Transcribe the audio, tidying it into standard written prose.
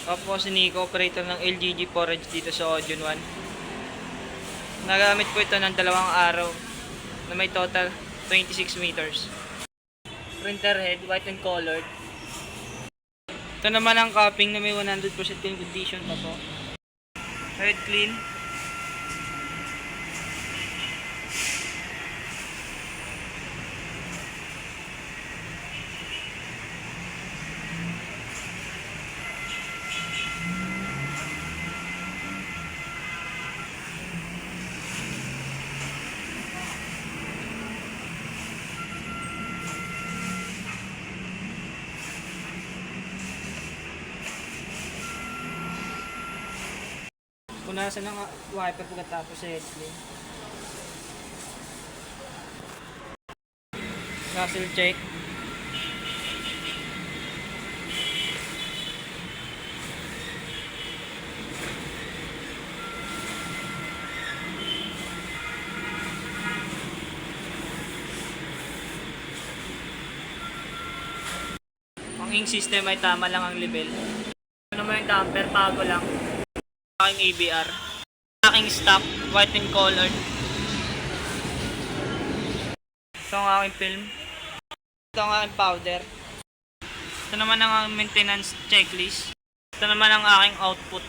Ako po si Nico, operator ng LGG Forage dito sa Audion 1. Nagamit ko ito ng 2 araw na may total 26 meters. Printer head, white and colored. Ito naman ang cupping na may 100% clean condition pa po. Head clean. Punasan ng wiper pagkatapos sa head clean. Nozzle check. Ang ink system ay tama lang ang level. Ano naman yung damper, pago lang. Aking ABR. Aking stock, white and colored. Ito ang aking film. Ito ang aking powder. Ito naman ang maintenance checklist. Ito naman ang aking output.